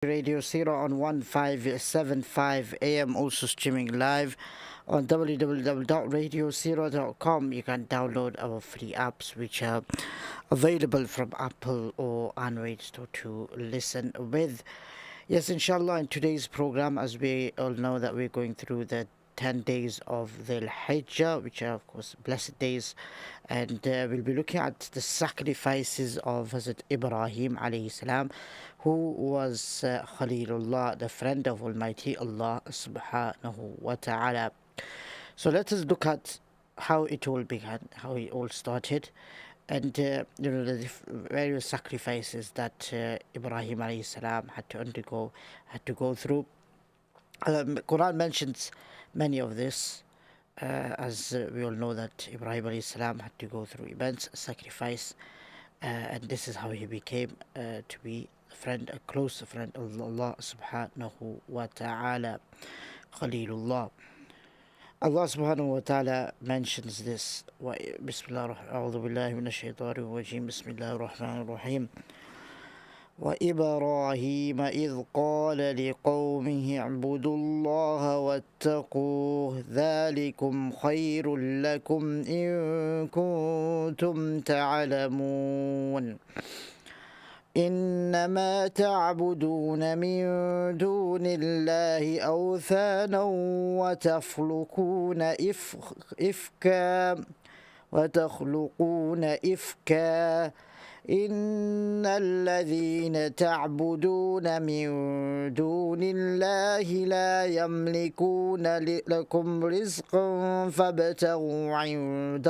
Radio Seerah on 1575 AM, also streaming live on www.radioseerah.com. You can download our free apps which are available from Apple or Android Store to listen with. Yes, inshallah, in today's program, as we all know that we're going through the 10 days of the Hajj, which are of course blessed days, and we'll be looking at the sacrifices of Hazrat Ibrahim alayhi salam, who was Khalilullah, the friend of Almighty Allah subhanahu wa ta'ala. So let us look at how it all began, how it all started, and the various sacrifices that Ibrahim alayhi salam had to undergo, had to go through. Quran mentions many of this, as we all know that Ibrahim alayhi salam had to go through immense sacrifice, and this is how he became to be a close friend of Allah subhanahu wa ta'ala, Khalilullah. Allah subhanahu wa ta'ala mentions this. Bismillah, a'udhu billahi minash shaitanir rajim. Bismillahir rahmanir rahim. وإبراهيم إذ قال لقومه اعبدوا الله واتقوه ذلكم خير لكم إن كنتم تعلمون إنما تعبدون من دون الله أوثانا وتخلقون إفكا إن الذين تعبدون من دون الله لا يملكون لكم رزقا فابتغوا عند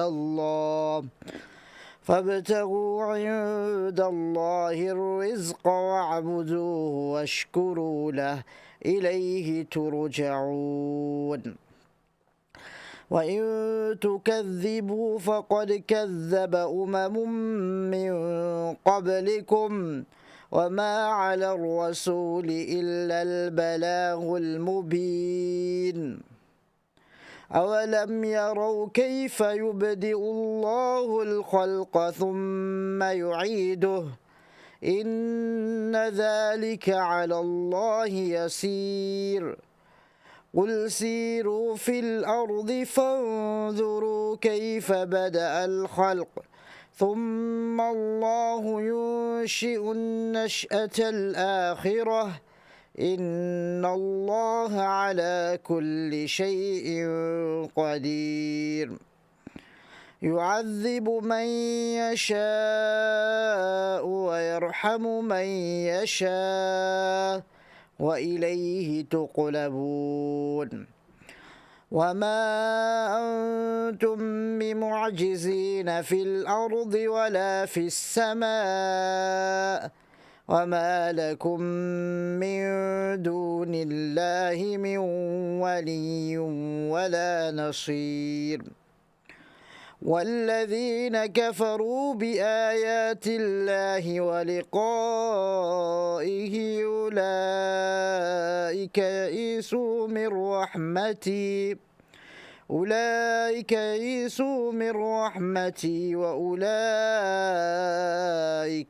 الله الرزق واعبدوه واشكروا له إليه ترجعون وإن تكذبوا فقد كذب من قبلكم وما على الرسول إلا البلاغ المبين أولم يروا كيف يبدئ الله الخلق ثم يعيده إن ذلك على الله يسير قل سيروا في الأرض فانظروا كيف بدأ الخلق ثم الله ينشئ النشأة الآخرة إن الله على كل شيء قدير يعذب من يشاء ويرحم من يشاء وإليه تقلبون وما أنتم بمعجزين في الأرض ولا في السماء وما لكم من دون الله من ولي ولا نصير والذين كفروا بآيات الله ولقائه أولئك يئسوا من رحمتي وأولئك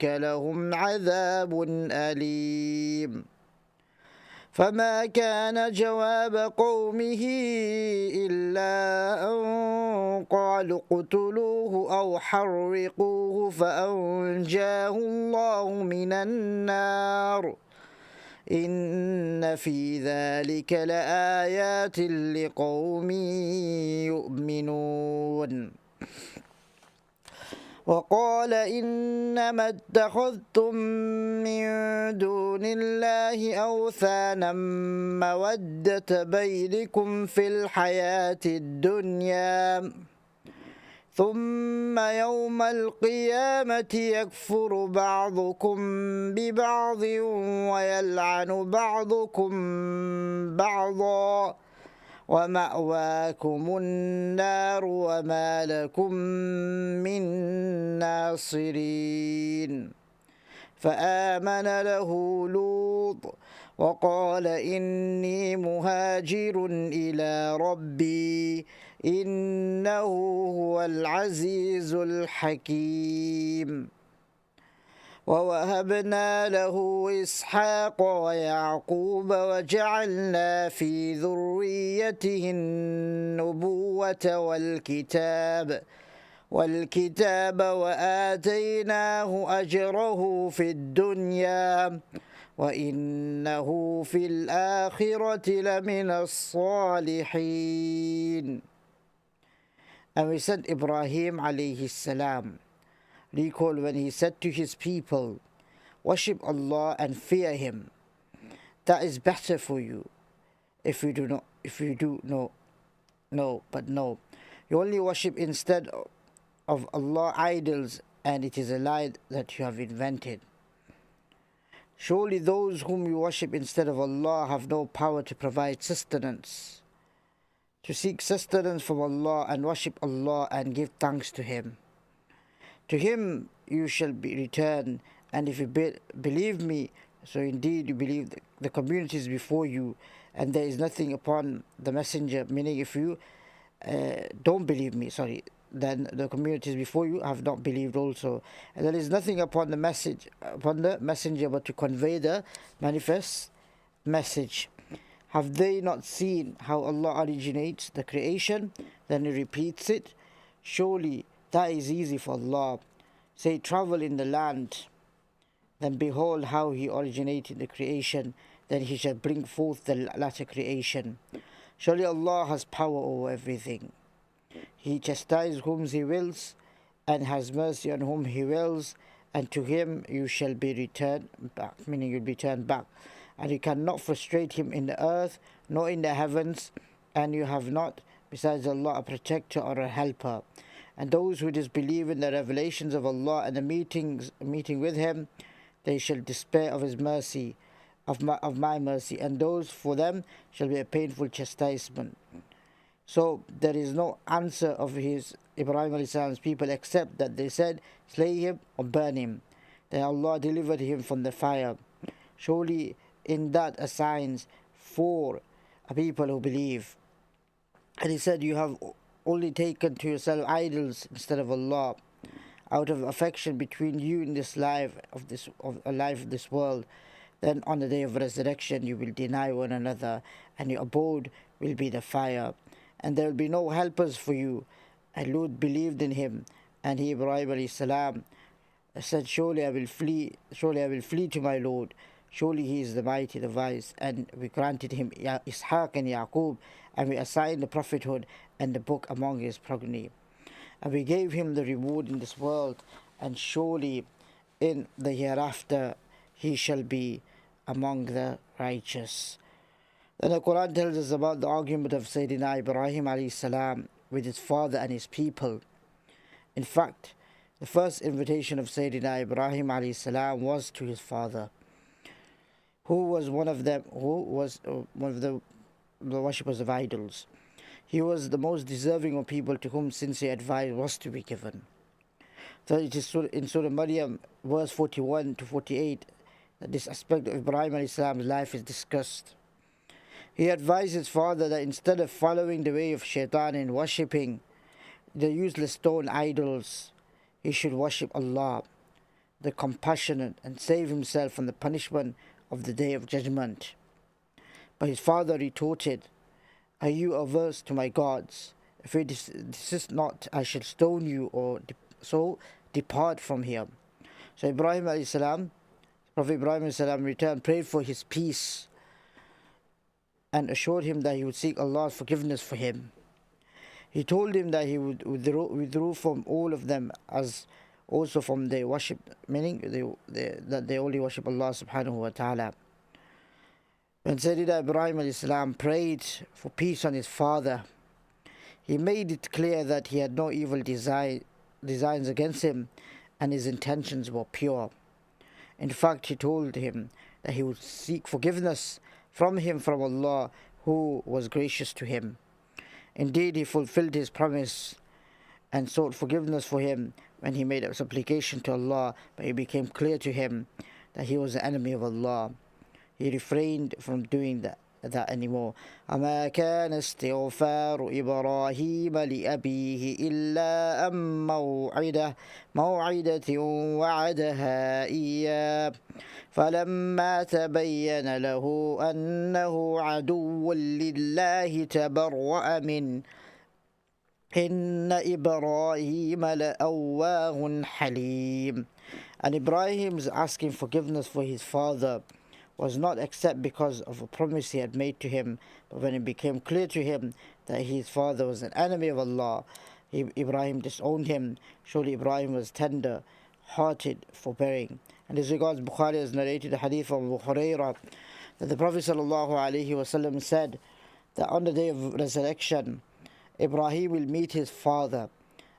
لهم عذاب أليم فما كان جواب قومه إلا أن قالوا اقتلوه أو حرقوه فأنجاه الله من النار إن في ذلك لآيات لقوم يؤمنون وقال إنما اتخذتم من دون الله أوثانا مودة بينكم في الحياة الدنيا ثم يوم القيامة يكفر بعضكم ببعض ويلعن بعضكم بعضا ومأواكم النار وما لكم من ناصرين فآمن له لوط وقال إني مهاجر إلى ربي إنه هو العزيز الحكيم ووهبنا له إسحاق ويعقوب وجعلنا في ذريته النبوة والكتاب وآتيناه أجره في الدنيا وإنه في الآخرة لمن الصالحين. And we sent Ibrahim alayhi salam. Recall when he said to his people, worship Allah and fear Him. That is better for you. If you do no, but no. You only worship instead of Allah idols, and it is a lie that you have invented. Surely those whom you worship instead of Allah have no power to provide sustenance. To seek sustenance from Allah and worship Allah and give thanks to Him. To Him you shall be returned, and if you believe me, so indeed you believe the communities before you, and there is nothing upon the messenger, meaning if you don't believe me, then the communities before you have not believed also. And there is nothing upon the messenger but to convey the manifest message. Have they not seen how Allah originates the creation? Then He repeats it. Surely that is easy for Allah. Say, travel in the land. Then behold how He originated the creation. Then He shall bring forth the latter creation. Surely Allah has power over everything. He chastises whom He wills, and has mercy on whom He wills, and to Him you shall be returned back, meaning you'll be turned back. And you cannot frustrate Him in the earth, nor in the heavens, and you have not, besides Allah, a protector or a helper. And those who disbelieve in the revelations of Allah and the meeting with Him, they shall despair of His mercy, of my mercy, and those for them shall be a painful chastisement. So there is no answer of Ibrahim alayhi salam's people except that they said, slay him or burn him. Then Allah delivered him from the fire. Surely in that are signs for a people who believe. And He said, you have only taken to yourself idols instead of Allah, out of affection between you in this life of this world. Then on the day of resurrection you will deny one another, and your abode will be the fire, and there will be no helpers for you. And Lut believed in him, and he, Ibrahim alayhi salam, said, surely I will flee to my Lord. Surely He is the mighty, the wise. And we granted him Ishaq and Yaqub, and we assigned the prophethood and the book among his progeny. And we gave him the reward in this world, and surely in the hereafter he shall be among the righteous. Then the Quran tells us about the argument of Sayyidina Ibrahim alayhi salam with his father and his people. In fact, the first invitation of Sayyidina Ibrahim alayhi salam was to his father, who was one of the worshippers of idols. He was the most deserving of people to whom sincere advice was to be given. So it is in Surah Maryam, verse 41 to 48, that this aspect of Ibrahim alayhi salam's life is discussed. He advised his father that instead of following the way of shaitan and worshipping the useless stone idols, he should worship Allah, the compassionate, and save himself from the punishment of the Day of Judgment. But his father retorted, are you averse to my gods? If you desist not, I shall stone you, or so depart from here. So Ibrahim alayhi salam, Prophet Ibrahim alayhi salam returned, prayed for his peace, and assured him that he would seek Allah's forgiveness for him. He told him that he would withdraw from all of them, as also from their worship, meaning that they only worship Allah subhanahu wa ta'ala. When Sayyidina Ibrahim alayhi salam prayed for peace on his father, he made it clear that he had no evil designs against him, and his intentions were pure. In fact, he told him that he would seek forgiveness from Allah, who was gracious to him. Indeed, he fulfilled his promise and sought forgiveness for him when he made a supplication to Allah, but it became clear to him that he was the enemy of Allah. He refrained from doing that anymore. وما كان استغفار إبراهيم لأبيه إلا أن موعدة وعدها إياه فلما تبين له أنه عدو لله تبرأ منه إن إبراهيم لأواه حليم. And Ibrahim's asking forgiveness for his father was not except because of a promise he had made to him, but when it became clear to him that his father was an enemy of Allah, Ibrahim disowned him. Surely Ibrahim was tender hearted, forbearing. And as regards Bukhari has narrated the hadith of Abu Hurairah that the Prophet ﷺ said that on the day of resurrection, Ibrahim will meet his father,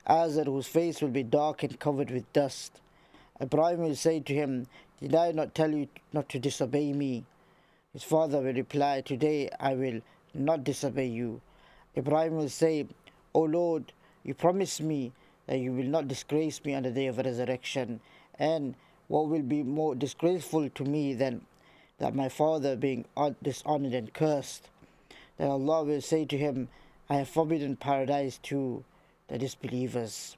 Azar, whose face will be dark and covered with dust. Ibrahim will say to him, "Did I not tell you not to disobey me?" His father will reply, "Today I will not disobey you." Ibrahim will say, "O Lord, you promised me that you will not disgrace me on the day of resurrection, and what will be more disgraceful to me than that my father being dishonored and cursed?" Then Allah will say to him, "I have forbidden paradise to the disbelievers."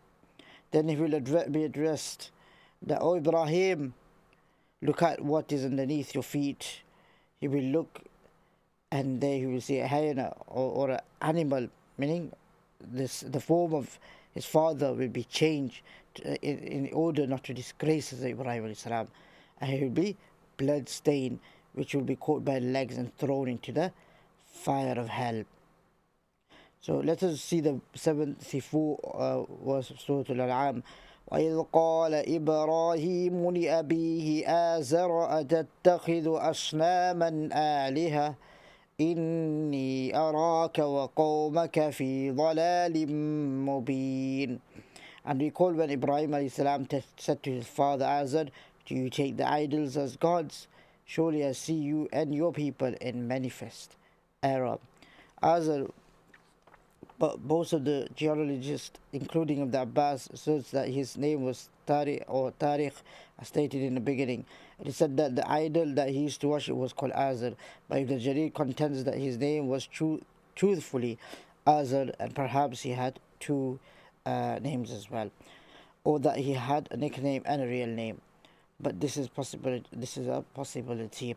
Then he will be addressed that, "O Ibrahim, look at what is underneath your feet." He will look, and there he will see a hyena or an animal, meaning the form of his father will be changed in order not to disgrace Ibrahim alayhi salam, and he will be blood stained, which will be caught by legs and thrown into the fire of hell. So let us see the 74 verse of Surah Al-An'am. وَإِذْ قَالَ إِبْرَاهِيمُ لِأَبِيهِ آزَرَ أَتَتَّخِذُ أَصْنَامًا آلِهَةً إِنِّي أَرَاكَ وَقَوْمَكَ فِي ضَلَالٍ مُبِينٍ. And recall when Ibrahim alayhi salam said to his father Azar, "Do you take the idols as gods? Surely I see you and your people in manifest error." Azar, but most of the geologists, including of the Abbas, asserts that his name was Tariq or Tariq, as stated in the beginning. It is said that the idol that he used to worship was called Azar, but Ibn Jarir contends that his name was truthfully Azar, and perhaps he had two names as well, or that he had a nickname and a real name. But this is possible. This is a possibility.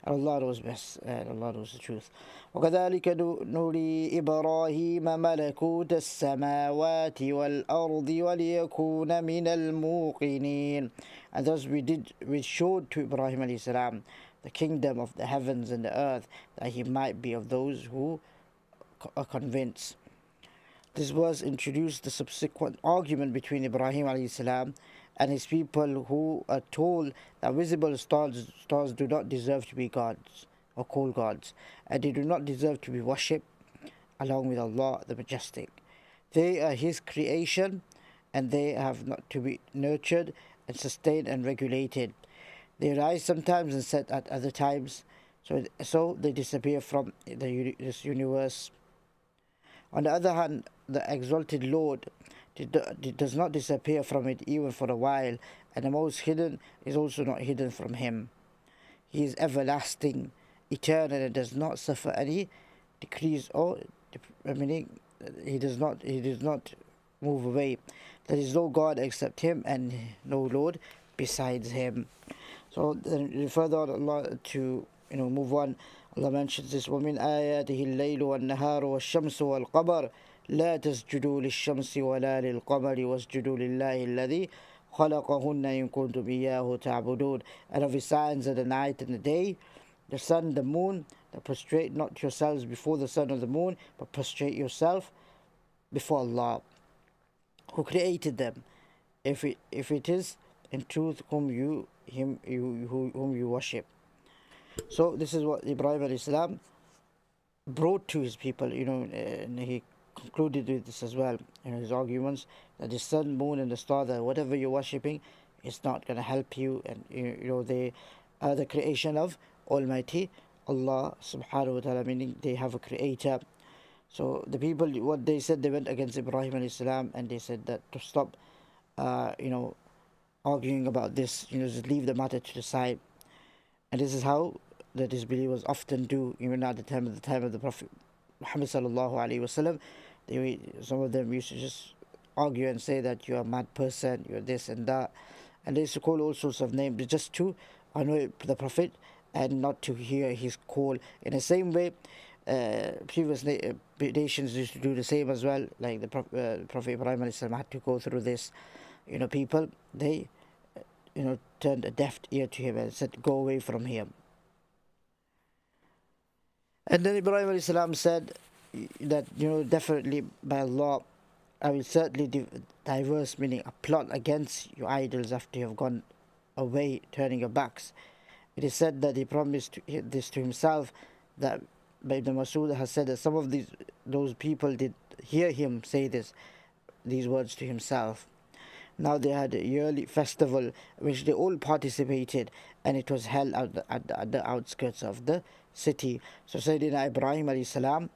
Allah knows best. Allah knows the truth. وكذلك نري إبراهيم ملكوت السماوات والأرض وليكون من الموقنين. And thus we showed to Ibrahim alayhi salam the kingdom of the heavens and the earth, that he might be of those who are convinced. This verse introduced the subsequent argument between Ibrahim alayhi salam and his people, who are told that visible stars do not deserve to be gods or called gods, and they do not deserve to be worshipped along with Allah the Majestic. They are His creation, and they have not to be nurtured and sustained and regulated. They rise sometimes and set at other times, so they disappear from this universe. On the other hand, the exalted Lord does not disappear from it even for a while, and the most hidden is also not hidden from him. He is everlasting, eternal, and does not suffer any decrease or meaning he does not move away. There is no God except him, and no Lord besides him. So then further on, Allah to move on, Allah mentions this: وَمِنْ آيَاتِهِ اللَّيْلُ وَالنَّهَارُ وَالشَّمْسُ وَالْقَمَرُ لا تسجدوا للشمس ولا للقمر واسجدوا لله الذي خلقهن إن كنتم إياه تعبدون. And of his signs are the night and the day, the sun, the moon, that prostrate not yourselves before the sun or the moon, but prostrate yourself before Allah, who created them, if it is in truth whom you worship. So this is what Ibrahim alayhi salam brought to his people, and he concluded with this as well in his arguments, that the sun, moon, and the star, that whatever you're worshipping is not going to help you, and they are the creation of Almighty Allah subhanahu wa ta'ala, meaning they have a creator. So the people, what they said, they went against Ibrahim alayhi salam, and they said that to stop arguing about this, just leave the matter to the side. And this is how the disbelievers often do, even at the time of the Prophet Muhammad sallallahu alaihi wasallam. Some of them used to just argue and say that you're a mad person, you're this and that, and they used to call all sorts of names just to annoy the Prophet and not to hear his call. In the same way, previous nations used to do the same as well. Like the Prophet Ibrahim alayhi salam had to go through this. People, they turned a deaf ear to him and said, "Go away from him." And then Ibrahim alayhi salam said that, definitely by Allah, I will certainly diverse, meaning a plot against your idols after you have gone away, turning your backs. It is said that he promised this to himself, that Ibn Masud has said that some of those people did hear him say these words to himself. Now they had a yearly festival which they all participated, and it was held at the outskirts of the city. So Sayyidina Ibrahim alayhi salam,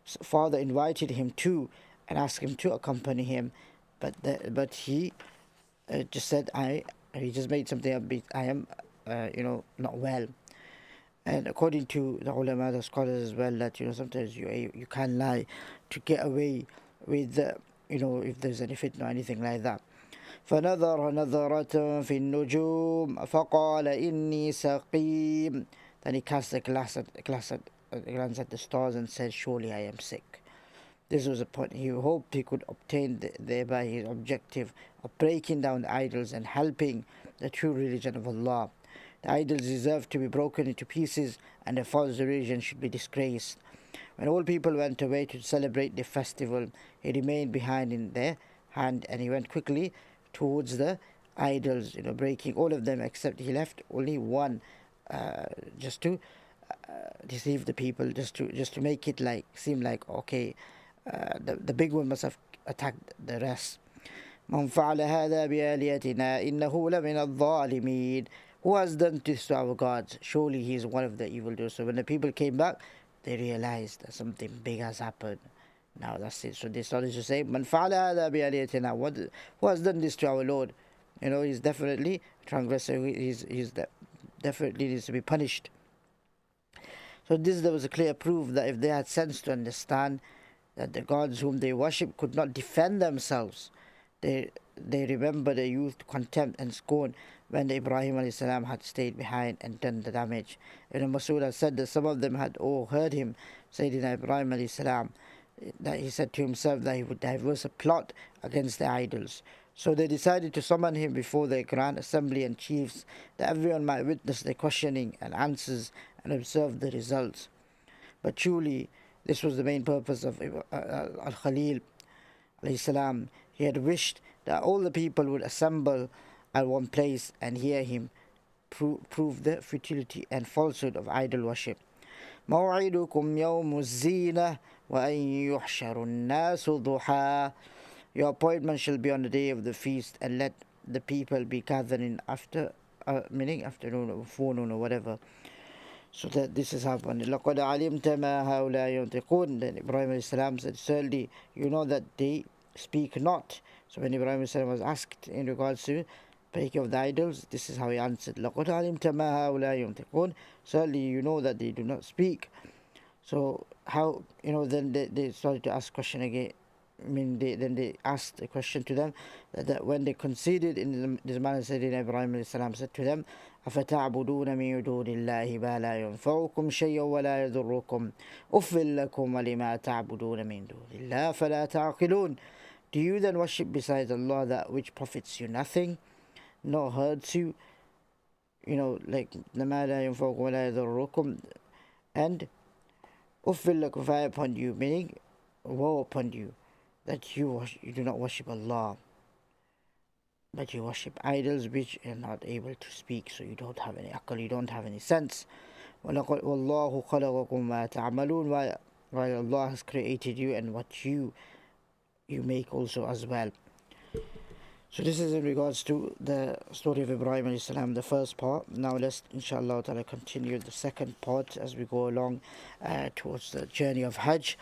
father invited him to and asked him to accompany him, but he just said, he just made something up. I am not well. And according to the ulama, the scholars as well, that sometimes you can lie to get away with if there's any fitna or anything like that. فنظر نظرة في النجوم فقال إني سقيم. Then he cast a glance at the stars and said, "Surely I am sick." This was a point he hoped he could obtain thereby his objective of breaking down the idols and helping the true religion of Allah. The idols deserve to be broken into pieces, and the false religion should be disgraced. When all people went away to celebrate the festival, he remained behind in their hand, and he went quickly towards the idols, breaking all of them, except he left only one, just to deceive the people, just to make it seem like, okay, the big one must have attacked the rest. من فعل هذا بآلهتنا إنه لمن الظالمين. Who has done this to our gods? Surely he is one of the evildoers. So when the people came back, they realized that something big has happened. Now that's it. So they started to say, "Man fa'ala hadha bi'aliyatina." Who has done this to our Lord? He's definitely a transgressor. Definitely needs to be punished. So there was a clear proof that if they had sense to understand that the gods whom they worship could not defend themselves, they remember their youth, contempt and scorn when the Ibrahim alayhi salam had stayed behind and done the damage. Ibn Masud has said that some of them had all heard him, Sayyidina Ibrahim alayhi salam, that he said to himself that he would diverse a plot against the idols. So they decided to summon him before the grand assembly and chiefs, that everyone might witness the questioning and answers and observe the results. But truly, this was the main purpose of Al-Khalil alayhi salam. He had wished that all the people would assemble at one place and hear him prove the futility and falsehood of idol worship. موعدكم يوم الزينة وأن يحشر الناس ضحى. Your appointment shall be on the day of the feast, and let the people be gathered in meaning afternoon or forenoon or whatever. So that this is happening. لقد علمت ما هؤلاء ينطقون. Then Ibrahim alayhi salam said, "Certainly you know that they speak not." So when Ibrahim alayhi salam was asked in regards to breaking of the idols, this is how he answered, لقد علمت ما هؤلاء ينطقون. Certainly you know that they do not speak. So how, then they started to ask question again. Then they asked a question to them, that when they conceded in this manner, Sayyidina Ibrahim alayhi salam said to them, أفتعبدون من دون الله ما لا ينفعكم شيئا ولا يضركم أف لكم ولما تعبدون من دون الله فلا تعقلون. Do you then worship besides Allah that which profits you nothing, nor hurts you, like ما لا ينفعكم ولا يضركم, and أف لكم, fire upon you, meaning woe upon you, that you do not worship Allah, but you worship idols which are not able to speak. So you don't have any aql, you don't have any sense. وَاللَّهُ خَلَقَكُمْ مَا تَعْمَلُونَ. While Allah has created you and what you make also as well. So this is in regards to the story of Ibrahim alayhi salam, the first part. Now let's inshallah ta'ala continue the second part as we go along towards the journey of Hajj.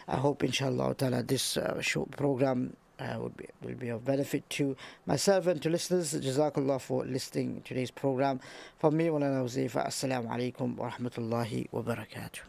I hope inshallah ta'ala this short program will be of benefit to myself and to listeners. Jazakallah for listening to today's program. From me, Mulana Wazifa, Assalamu alaikum wa rahmatullahi wa barakatuh.